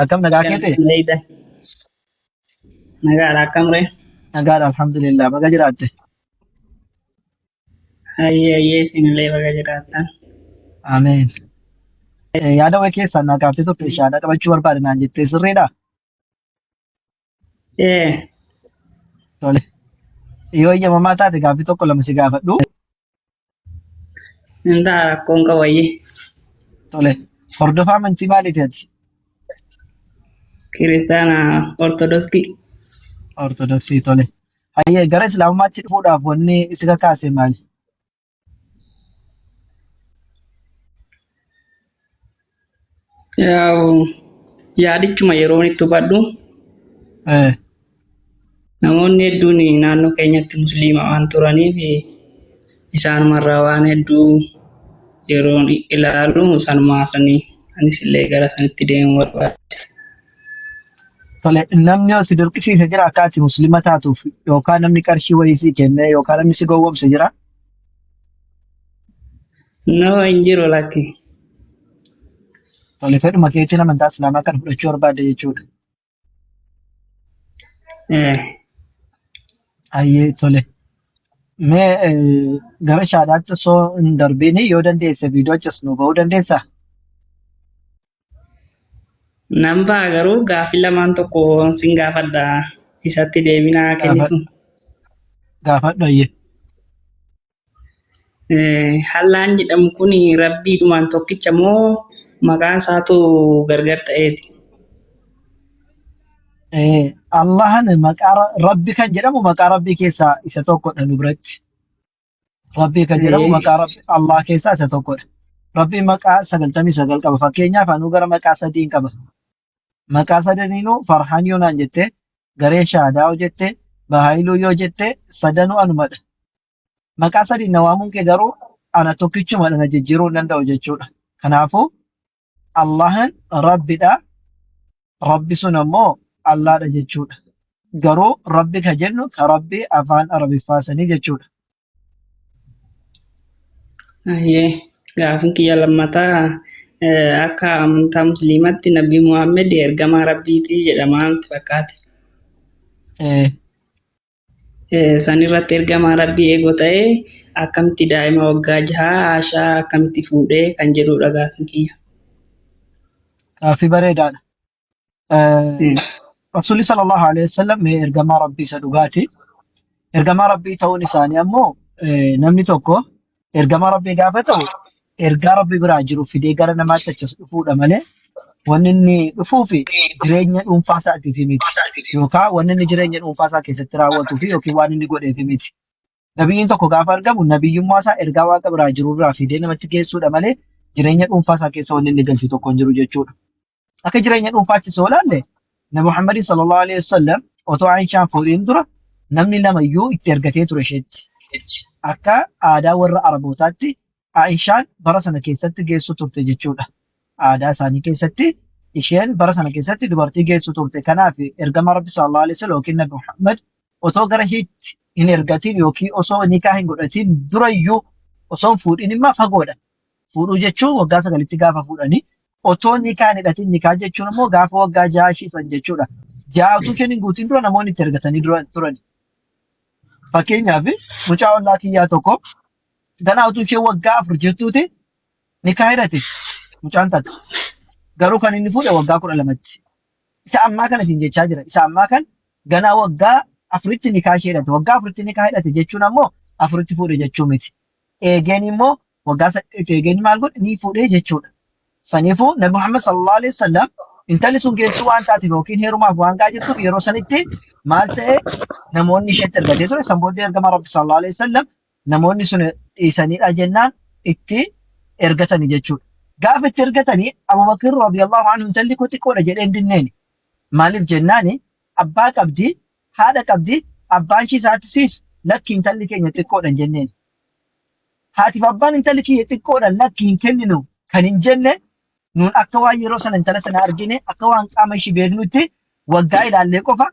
Akkam nagaa keete? Leeyda nagaadha akkamre Nagaadha alhamdulillah. Baga jiraatte. hayyee isinillee baga jiraattan. Ameen. Yaada wayii keessaan naa kaaftee turte shahaada qabachuu barbaade naan jettee sirriidha? Ee Tole. Yoo eeyyamamaa taate gaaffii tokko lama si gaafadhu. intaa rakkoon qabayyee Tole. Hordofaa amantii maaliitiiti? kiristaana ortodoksii. Ortodoksii tole. Hayyee gara islaamummaatti dhufuudhaaf wanni isi kakaase maali? Yaadichuma yeroon itti hubadhu Eh, namoonni hedduun naannoo keenyatti musliima waan turaniif isaanumarraa waan hedduu yeroon ilaalu sanumaafanii anis illee gara sanitti deemuu barbaade. Tole. Namni si dirqisiise jira akka ati musliima taatuuf yookaan namni qarshii wayii si kenne yookaan namni si gowwoomse jira? No hin jiru lakki. Tole. Fedhuma keetiin amantaa islaamaa kan fudhachuu barbaade jechuudha. Hayyee tole. Mee gara shahaadaatti osoo hin darbiin yoo dandeesse viidiyoo cisnu ba'uu dandeessaa? Nan ba'a garuu gaaffii lamaan tokko sin gaafadha isatti deebinaa kennitu. Gaafadhu hayyee. Hallaan jedhamu kun rabbiidhumaan tokkicha moo maqaan isaatu gargar ta'eeti? Allahan maqaa rabbi kan jedhamu maqaa rabbii keessaa isa tokkodha nu biratti. Rabbii kan jedhamu maqaa rabbi Allah keessaa isa tokkodha. Rabbiin maqaa 99 qaba. Fakkeenyaaf anuu gara maqaa 3 qaba. Maqaa sadaniinuu Farhaan yoo naan jette, Garee Shaadaa yoo jette, Bahaayiluu yoo jette, sadanuu anumadha. Maqaa sadiin na waamuun kee garuu ana tokkichumadha na jijjiiruu hin danda'u jechuudha. Kanaafuu Allahan Rabbidha. Rabbi sun ammoo Allaadha jechuudha. Garuu Rabbi kan jennu kan Rabbi afaan Arabiffaasaa jechuudha. Gaaffiin kiyya lammataa akka amantaa musliimaatti Nabii Muhammad ergamaa rabbiiti jedhama natti fakkaate. San irratti ergamaa rabbii eegoo ta'ee akkamitti daa'ima waggaa 6 Aashaa akkamitti fuudhee kan jedhudha gaaffiin kiyya. Gaaffii bareedaadha. Rasuulli sallallahu alaihi wasallam ergamaa rabbii isa dhugaati. Ergamaa rabbii ta'uun isaanii ammoo namni tokko ergamaa rabbii gaafa ta'u ergaa rabbii biraa jiru fidee gara namaatti achas dhufuudha malee wanni inni dhufuufi jireenya dhuunfaa isaatiif miti yookaan wanni inni jireenya dhuunfaa isaa keessatti raawwatuuf yookiin waan inni godheef miti. Nabiyyiin tokko gaafa argamu nabiyyummaa isaa ergaa waaqa biraa jiru biraa fidee namatti geessuudha malee jireenya dhuunfaa isaa keessa wanni inni galchu tokko hin jiru jechuudha. Akka jireenya dhuunfaatti soo ilaalle Nabi Muhammad sallallahu alaihi wasallam otoo Aishaan fuudhiin dura namni lamayyuu itti ergatee ture isheetti. Akka aadaa warra Arabootaatti Aishaan bara sana keessatti geessu turte jechuudha. Aadaa isaanii keessatti isheen bara sana keessatti dubartii geessu turte. Kanaaf ergama Rabbi sallallahu alaihi wasallam yookiin Nabi Muhammad otoo gara hiitti hin ergatiin yookiin osoo nikaa hin godhatiin durayyuu osoo hin fuudhin immoo fagoodha. Fuudhuu jechuun waggaa 9tti gaafa fuudhanii otoo nikaa hin hidhatiin nikaa jechuun immoo gaafa waggaa 6 shiisan jechuudha. 6 utuu isheen hin guutiin dura namoonni itti ergatanii turani. Fakkeenyaaf mucaa ollaa kiyyaa tokko ganaa utuu ishee waggaa 4 jirtuuti nikaa hidhate mucaan takka. Garuu kan inni fuudhe waggaa 12tti. Isa ammaa kana siin jechaa jira. Isa ammaa kan ganaa waggaa 4tti nikaa ishee hidhate. Waggaa 4tti nikaa hidhate jechuun ammoo 4tti fuudhe jechuu miti. Eegeen immoo waggaa 8 eegeen maal godhe ni fuudhee jechuudha. Saniifuu Nabi Muhammad sallallahu alaihi wasallam intalli sun geessu waan taateef yookiin heerumaaf waan gaa jirtuuf yeroo sanitti maal ta'e namoonni isheetti ergatee ture san booddee ergama Rabbi sallallahu alaihi wasallam namoonni sun dhiisanidha jennaan itti ergatanii jechuudha. Gaafa itti ergatanii Abubakar radiyallahu anhu intalli koo xiqqoodha jedhee hin dinneeni. Maaliif jennaani abbaa qabdi haadha qabdi abbaan ishii isaattis lakki intalli keenya xiqqoodha hin jenneeni. Haatiif abbaan intalli kiyya xiqqoodha lakki hin kenninu kan hin jenne nuun akka waan yeroo sana intala sana argine akka waan qaama ishii beeknutti waggaa ilaallee qofa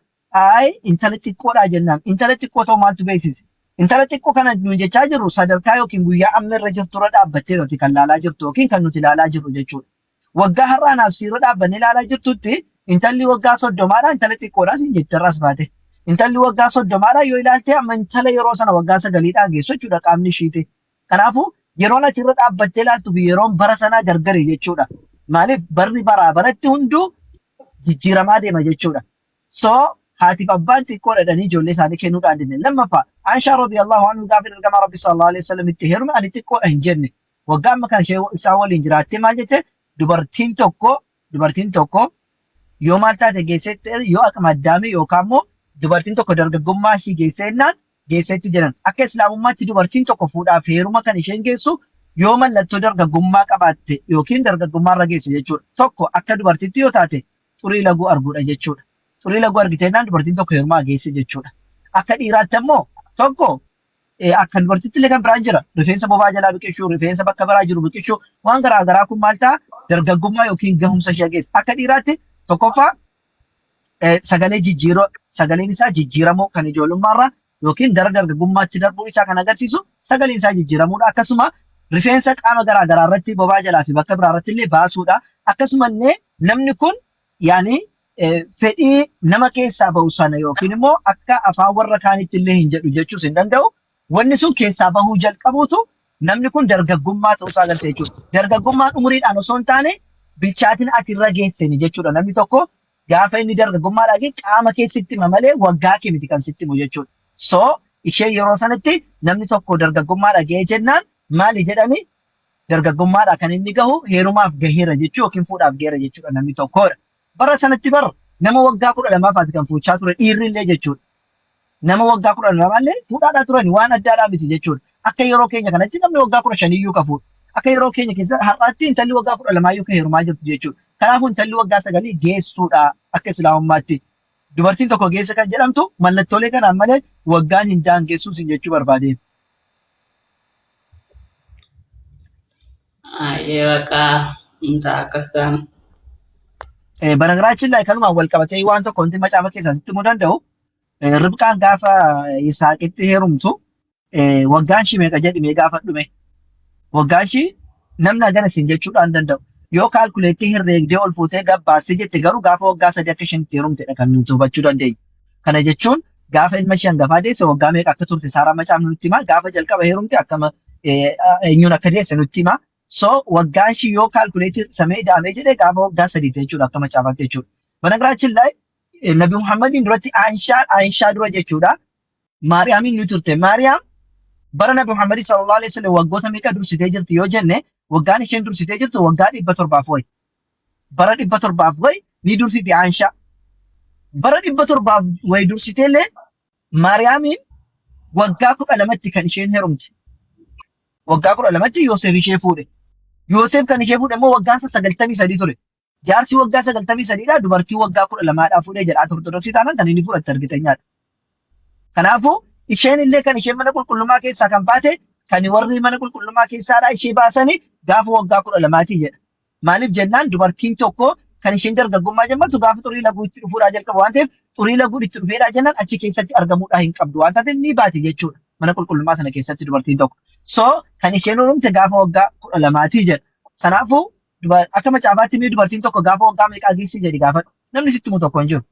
intala xiqqoodha jennaan. Intala xiqqoo ta'u maaltu beeksise? Intala xiqqoo kana nuun jechaa jirru sadarkaa yookiin guyyaa amma irra jirtu irra dhaabbattee nuti kan ilaalaa jirtu yookiin kan nuti ilaalaa jirru jechuudha. Waggaa har'aanaaf siirra dhaabbanne ilaalaa jirtutti intalli waggaa 30 intala xiqqoodhaas hin jettarras baate. Intalli waggaa 30 yoo ilaalte amma intala yeroo sana waggaa 9 geessu jechuudha qaamni ishiiti. Kanaafuu yeroon ati irra dhaabbattee ilaaltuu fi yeroon bara sanaa gargari jechuudha. Maaliif barri baraa baratti hunduu jijjiiramaa deema jechuudha. So haatiif abbaan xiqqoo dhadhanii ijoollee isaanii kennuudhaan dinne. Lammaffaa Aishaa radiyallahu anhu gaafa ergamaa Rabbi sallallahu alaihi wasallam itti heerume ani xiqqoodha hin jenne. Waggaa amma kana ishee isaa waliin jiraattee maal jette dubartiin tokko yoo maal taate geessetti yoo akkama addaame yookaan immoo dubartiin tokko dargaggummaa ishii geessetti jedhan. Akka islaamummaatti dubartiin tokko fuudhaaf heeruma kan isheen geessu yoo mallattoo dargaggummaa qabaatte yookiin dargaggummaarra geesse jechuudha. Tokko akka dubartiitti yoo taate xurii laguu arguudha jechuudha. Xurii laguu argiteennaan dubartiin tokko heerumaa geesse jechuudha. Akka dhiiraatti immoo tokko akka dubartiitti illee kan biraan jira. Rifeensa bobaa jalaa biqilchuu, rifeensa bakka biraa jiru biqilchuu waan garaagaraa kun maal ta'a dargaggummaa yookiin gahumsa ishee geessa. Akka dhiiraatti tokkoffaa sagalee sagaleen isaa jijjiiramuu kan ijoollummaarraa yookiin gara dargaggummaatti darbuu isaa kan agarsiisu sagaleen isaa jijjiiramuudha. Akkasuma rifeensa qaama garaagaraa irratti bobaa jalaa fi bakka biraa irratti illee baasuudha. Akkasumallee namni kun yaani fedhii nama keessaa bahu sana yookiin immoo akka afaan warra kaanitti illee hin jedhu jechuus hin danda'u. Wanni sun keessaa bahuu jalqabuutu namni kun dargaggummaa ta'uusaa agarsiisa jechuudha. Dargaggummaan umuriidhaan osoo hin taane bilchaatiin ati irra geesseni jechuudha. Namni tokko gaafa inni dargaggummaadhaa gee qaama keessatti malee waggaa kee miti kan sitti himu jechuudha. So ishee yeroo sanatti namni tokko dargaggummaadhaa gee jennaan maali jedhani dargaggummaadhaa kan inni gahu heerumaaf gaheera jechuu yookiin fuudhaaf gaheera jechuudha namni tokkodha. Bara sanatti nama waggaa 12 kan fuuchaa ture dhiirrillee jechuudha. Nama waggaa 12 fuudhaadhaa turan waan addaadhaa miti jechuudha. Akka yeroo keenya kanatti namni waggaa 15 iyyuu ka fuudha. Akka yeroo keenya keessa har'aatti intalli waggaa 12 iyyuu ka heerumaa jirtu jechuudha. Kanaafuu intalli waggaa 9 geessuudha akka islaamummaatti. Dubartiin tokko geessa kan jedhamtu mallattoolee kanaan malee waggaan hin daangessuus hin jechuu barbaade. Bakka akkas ta'an. Baragaraachin kanuma wal qabatee waan tokko wanti macaafa keessaa sitti himuu danda'u. Ribqaan gaafa Yisaaqitti heerumtu waggaan ishii meeqa jedhimee gaafa dhume. Waggaan ishii namni agana siin jechuudhaan danda'u. Yoo kaalkuleettii herreegdee ol fuutee gabbaasee jette garuu gaafa waggaa 3 akka isheen itti heerumtedha kan nuti hubachuu dandeenya. Kana jechuun gaafa ilma ishee hangafaa deesse waggaa meeqa akka turte Saaraa macaafni nutti hima. Gaafa jalqaba heerumte akkama eenyuun akka deesse nutti hima. So waggaan ishii yoo kaalkuleettii samee ida'amee jedhee gaafa waggaa 3 jechuudha akka macaafaatti jechuudha. Banagiraachiin Nabi Muhammadin duratti Aishaa dura jechuudha. Maariyaamiin ni turte. Maariyaam bara Nabi Muhammad sallallahu alaihi wasallam waggoota meeqa dursitee jirti yoo jenne waggaan isheen dursitee jirtu waggaa 700 wayi. Bara 700 wayi ni dursiti Aishaa. Bara 700 wayi dursiteellee Maariyaamiin waggaa 12tti kan isheen heerumte. Waggaa 12tti Yoosef ishee fuudhe. Yoosef kan ishee fuudhe immoo waggaan 93 ture. Jaarsi waggaa 93dha dubartii waggaa 12dhaa fuudhee jedha ortodoksii taanaan kan inni fudhatte argiteenyaadha. Kanaafuu isheen illee kan isheen mana qulqullummaa keessaa kan baate kan warri mana qulqullummaa keessaadhaa ishee baasanii gaafa waggaa 12tii jedha. Maaliif jennaan dubartiin tokko kan isheen dargaggummaa jemmatu gaafa xurii laguu itti dhufuudhaa jalqabu waan ta'eef xurii laguu itti dhufeedhaa jennaan achi keessatti argamuudhaa hin qabdu waan taateef ni baate jechuudha mana qulqullummaa sana keessatti dubartiin tokko. So kan isheen heerumte gaafa waggaa 12tii jedha. Sanaafuu akka macaafaatti ni dubartiin tokko gaafa waggaa meeqaa geessi jedhi gaafa namni sitti himu tokko hin jiru.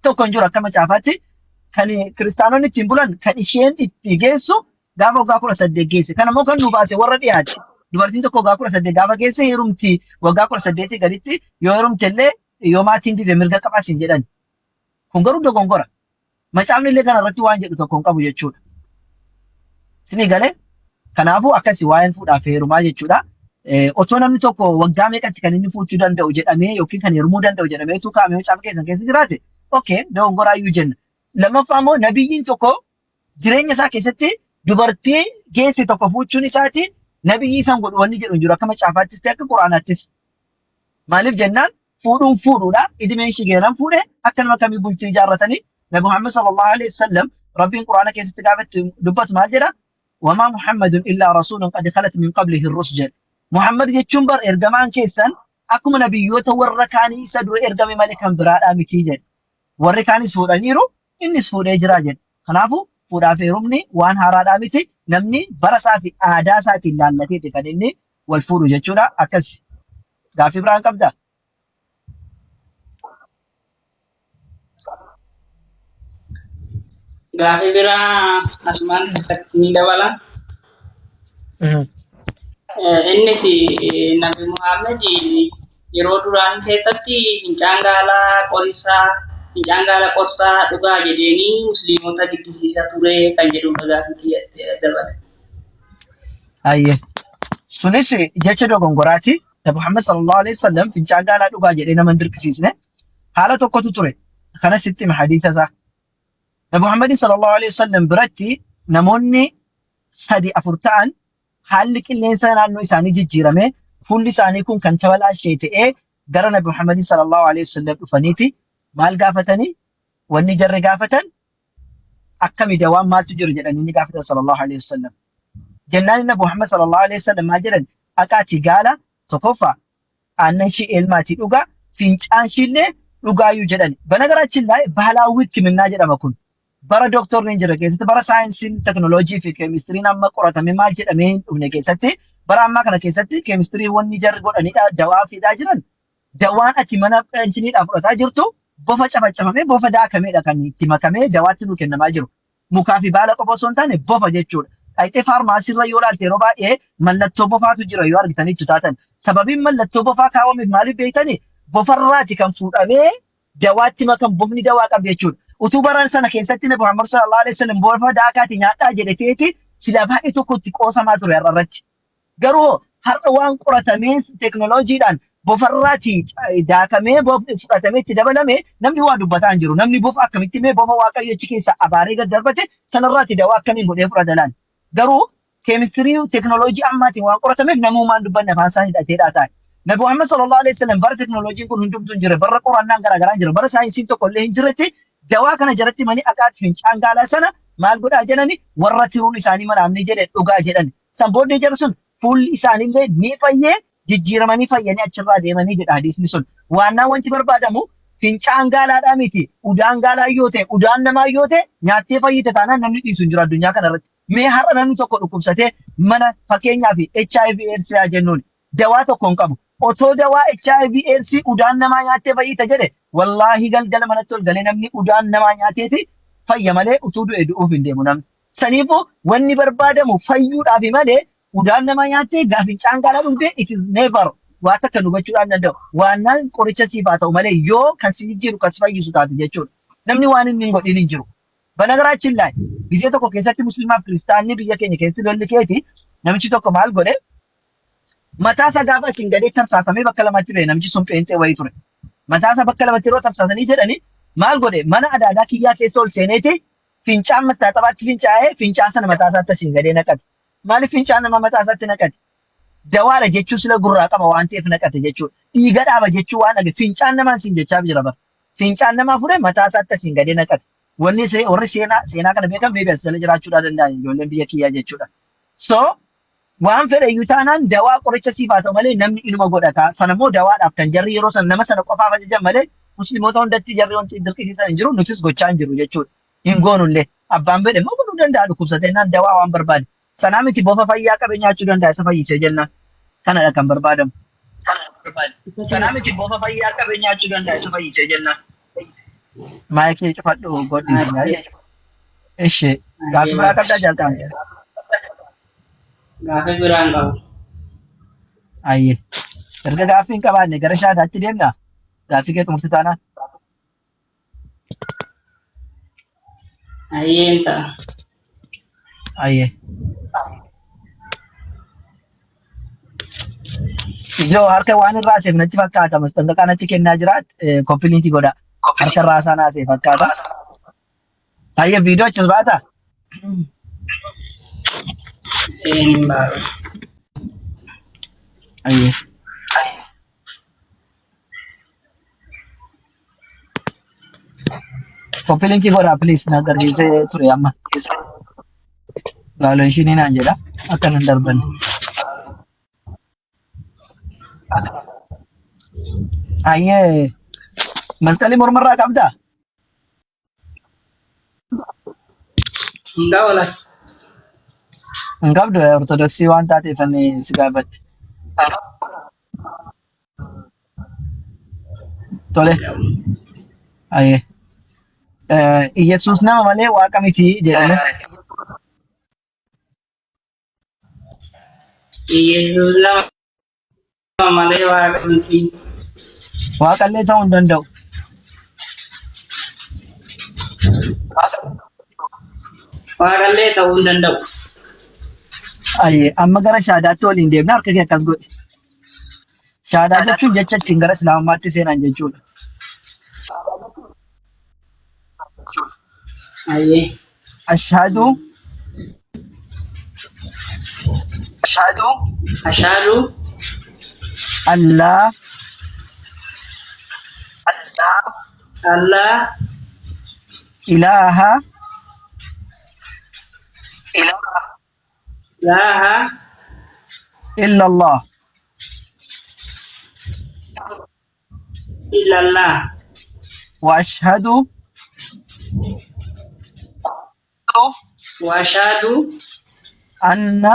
Tokko hin jiru akka macaafaatti kan kiristaanonni ittiin bulan kan isheen itti geessu gaafa waggaa 18 geesse. Kana immoo kan nu baase warra dhiyaate. Dubartiin tokko waggaa 18 gaafa geesse heerumti waggaa 18 gaditti yoo heerumte illee yoo maatiin dide mirga qabaas hin jedhan. Kun garuu dogongora. Macaafni illee kana irratti waan jedhu tokko hin qabu jechuudha. Sinii galee kanaafuu akkasii waa'een fuudhaaf heerumaa jechuudha. Otoo namni tokko waggaa meeqatti kan inni fuudhuu danda'u jedhamee yookiin kan heerumuu danda'u jedhamee tuukaamee macaafa keessan keessa jiraate okay dogongoraayyuu jenna. Lammaffaa immoo nabiyyiin tokko jireenya isaa keessatti dubartii geesse tokko fuudhuun isaati nabiyyi isaan godhu wanni jedhu jiru akka macaafaattis ta'e akka quraanaattis. Maaliif jennaan fuudhuudha idimeen shigeeran fuudhe akka nama kamii bultii ijaarratanii Nabi Muhammad sallallahu alaihi wasallam rabbiin quraana keessatti gaafatti dubbatu maal jedha wamaa Muhammadun illaa rasuulun qad khalat min qablihi ar-rusul jedha. Muhammad jechuun bar ergamaan keessan akkuma nabiyyoota warra kaanii isa dura ergame malee kan biraadhaa miti jedha. Warri kaanis fuudhaniiru innis fuudhee jira jedha. Kanaafuu fuudhaaf heerumni waan haaraadhaa miti namni bara isaa fi aadaa isaatiin laallateeti kan inni wal fuudhu jechuudha. Akkas gaaffii biraan qabdaa? Gaaffii biraa asumaan takkaatti dabala. Innis Nabi Muhammad yeroo duraan keessatti fincaan gaalaa qorsaa dhugaa jedhanii musliimota jibbisiisaa ture kan jedhudha gaaffii kiyyatti dabala. Ayyee. Sunis jecha dogongoraati. Nabi Muhammad sallallahu alaihi wasallam fincaan gaalaa dhugaa jedhee nama hin dirqisiisne. Haala tokkotu ture. Kanas itti hadiisa isaa. Nabi Muhammad sallallahu alaihi wasallam biratti namoonni 3-4 ta'an haalli qilleensa naannoo isaanii jijjiirame fuulli isaanii kun kan tabalaashee ta'ee gara Nabi Muhammad sallallahu alaihi wasallam dhufaniiti maal gaafatanii wanni jarri gaafatan akkami dawaan maaltu jiru jedhanii ni gaafatan sallallahu alaihi wasallam. Jennaan Nabi Muhammad sallallahu alaihi wasallam maal jedhan dhaqaatii gaala tokkoffaa aannan ishee elmaatii dhugaa fincaan ishiillee dhugaayyuu jedhani. Banagaraachin laayee baalaawwi hikiminnaa jedhama kun. Bara doktorni hin jirre keessatti bara saayinsiin teknooloojii fi keemistiriin amma qoratame maal jedhamee hin dhufne keessatti bara ammaa kana keessatti keemistirii wanni jarri godhanidha dawaa fidaa jiran dawaan ati mana injiniidhaa fudhataa jirtu bofa cafacafamee bofa daakameedha kan itti makamee dawaatti nu kennamaa jiru. Mukaa fi baala qofa osoo hin taane bofa jechuudha. Dhaqxee faarmaasiirra yoo ilaalte yeroo baay'ee mallattoo bofaatu jira yoo argitanitti taatan. Sababiin mallattoo bofaa kaawwameef maaliif beektani? Bofarraati kan fuudhamee dawaatti makam bofni dawaa qabu jechuudha. Utuu baran sana keessatti Nabi Muhammad sallallahu alaihi wasallam bofa daakaati nyaadhaa jedheteeti sila baay'ee tokkotti qoosamaa ture irratti. Garuu har'a waan qoratamee teknooloojiidhaan bofarraati daakamee bofni fudhatamee itti dabalame namni waa dubbataa hin jiru. Namni bofa akkamitti mee bofa waaqayyo achi keessa abaaree gad darbate sanarraati dawaa akkamiin godhee fudhata laan. Garuu keemistirii teknooloojii ammaatiin waan qoratameef namumaan dubbanne afaan isaa hidhateedhaa taa'e. Nabi Muhammad sallallahu alaihi wasallam bara teknooloojiin kun hundumtuu hin jirre bara qorannaan garaagaraa hin jirre bara saayinsiin tokko illee hin jirretti dawaa kana jalatti manii akaati fincaan gaalaa sana maal godhaa jedhani warra tiruun isaanii manaamni jedhe dhugaa jedhan. San booddee jara sun fuulli isaaniillee ni fayyee jijjiiramanii fayyanii achirraa deemanii jedha hadiisni sun. Waannaan wanti barbaadamu fincaan gaalaadhaa miti. Udaan gaalaa yoo ta'e udaan namaa yoo ta'e nyaattee fayyite taanaan namni dhiisu hin jiru addunyaa kanarratti. Mee har'a namni tokko dhukkubsatee mana fakkeenyaaf HIV AIDS jennuun dawaa tokko hin qabu. Otoo dawaa HIV AIDS udaan namaa nyaattee fayyita jedhe wallaahi galgala manatti ol galee namni udaan namaa nyaateeti fayya malee utuu du'e du'uuf hin deemu namni. Saniifuu wanni barbaadamu fayyuudhaaf malee udaan namaa nyaattee fincaan gaalaa dhugdee it is never waa takka nu gochuudhaan danda'u. Waannaan qoricha siif haa ta'u malee yoo kan si jijjiiru kan si fayyisu taate jechuudha. Namni waan inni hin godhin hin jiru. Banagaraachin laay biyya tokko keessatti musliimaa fi kiristaanni biyya keenya keessatti lolli keeti namichi tokko maal godhe mataa isaa gaafa isin gadee tarsaasamee bakka lamatti ba'e namichi sun pheenxee wayii ture. Mataa isaa bakka lamatti yeroo tarsaasanii jedhani maal godhe mana adaadaa kiyyaa keessa ol seeneeti fincaan mataa xabaatti fincaa'ee fincaan sana mataa isaatti isin gadee naqate. Maaliif fincaan nama mataa isaatti naqate? Dawaadha jechuu sila gurraa qaba waan ta'eef naqate jechuudha. Dhiiga dhaaba jechuu waan dhage fincaan namaan siin jechaaf jira bara. Fincaan namaa fure mataa isaatti isin gadee naqate. Wanni warri seenaa kana beekan beebi asirra jiraachuu danda'an ijoolleen biyya kiyyaa jechuudha. So waan fedhe iyyuu taanaan dawaa qoricha siif haa ta'u malee namni ilma godhata. Sanammoo dawaadhaaf kan jarri yeroo sana nama sana qofaaf ajajan malee musliimoota hundatti jarri wanti dirqisiisan hin jiru nutis gochaa hin jiru jechuudha. Hin goonullee abbaan fedhe immoo godhuu danda'a dhukkubsatee naan dawaa waan barbaade. Sanaa miti bofa fayyaa qabe nyaachuu danda'a isa fayyisee jennaan. Kanadha kan barbaadamu. Sanaa miti bofa fayyaa qabe nyaachuu danda'a isa fayyisee jennaan. Maayikii cufadhu godhisi. Ishee gaaffii biraa qabdaa jalqabne. Gaaffii biraan qabu. Ayyee. Erga gaaffii hin qabaanne gara shaataatti deemnaa? Gaaffii kee xumursi taanaan? Ayyeen ta'a. Ayyee. Ijoo harka waan irraa seef natti fakkaata. Mastanqaqaa natti kennaa jiraat koppiliinkii godhaa. Harka irraa isaa naasee fakkaata. Ayyee viidiyoo achis baataa? Hin baatu. Ayyee. Koppiliinkii godhaa please na agarsiisee ture amma. Vaayolenshinii naan jedha akka nan darbanne. Ayyee. Masqalii mormarraa qabdaa? Hin qabu laata? Hin qabdu ortodoksii waan taateef ani si gaafadhe. Tole. Ayyee. Yesuus nama malee waaqa miti jedhame. Yesus lama malee waaqa miti. Waaqallee ta'uu hin danda'u. Waaqallee ta'uu hin danda'u. Amma gara shaadaatti waliin deemna harka kee akkas godhi. Shaadaa jechuun jecha ittiin gara islaamummaatti seenan jechuudha. Ashhadu Allah ilaha illallah wa ashhadu anna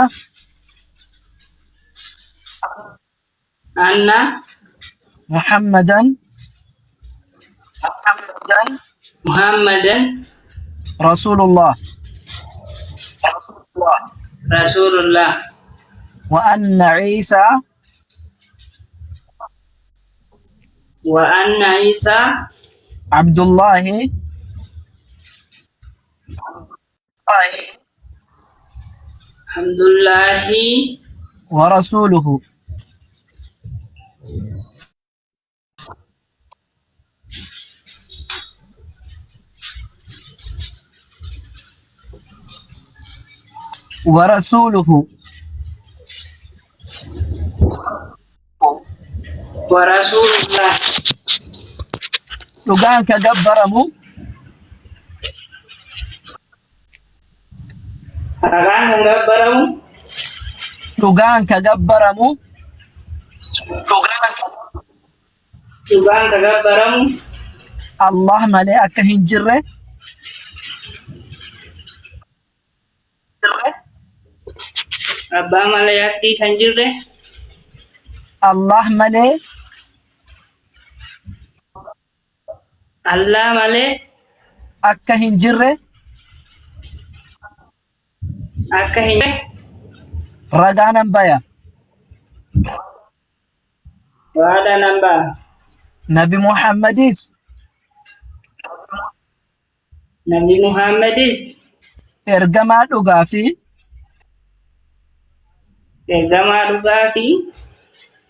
Muhammadan Rasulullah wa anna Isa Abdullahi wa rasuluhu. Warasulullah. Dhugaan ka gabbaramu Allah malee akka hin jirre Abbaa malee akka hin jirre Allah malee akka hin jirre ragaa nan baya. Nabi Muhammadis ergamaa dhugaa fi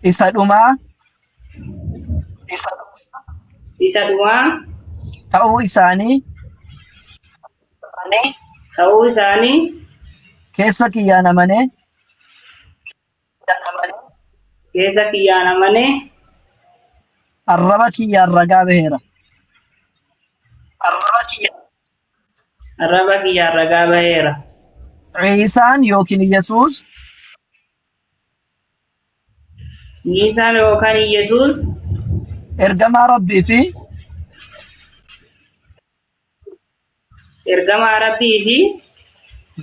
isa dhumaa ta'uu isaanii keessa kiyyaan amanee arraba kiyyaan ragaa baheera. Ciisaan yookiin Yesuus ergamaa Rabbii fi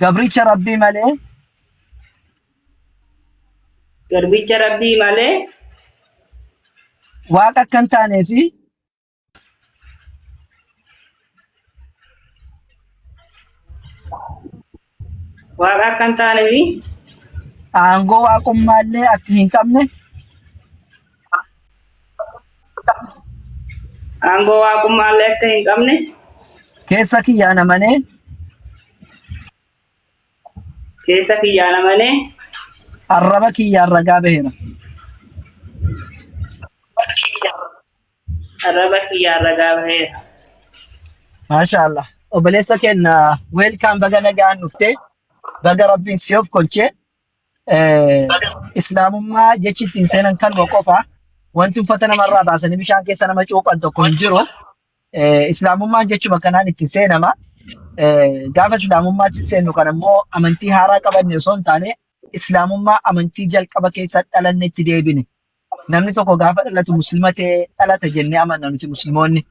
gabricha Rabbii malee waaqa akka hin taanee fi aangoo waaqummaallee akka hin qabne keessa kiyyaan amanee arraba kiyyaan ragaa baheera. Maashaallah. Obboleessa keenya welcome baga nagaan dhuftee baga Rabbiin si of kolchee islaamummaa jechi ittiin seenan kanuma qofa wanti uffata namarraa baasanii bishaan keessa nama cuuphan tokko hin jiru. Islaamummaan jechuma kanaan itti seenama. Gaafa islaamummaatti seennu kan immoo amantii haaraa qabanne osoo hin taane islaamummaa amantii jalqaba keessa dhalanne itti deebine. Namni tokko gaafa dhalatu musliima ta'ee dhalata jennee amanna nuti musliimoonni.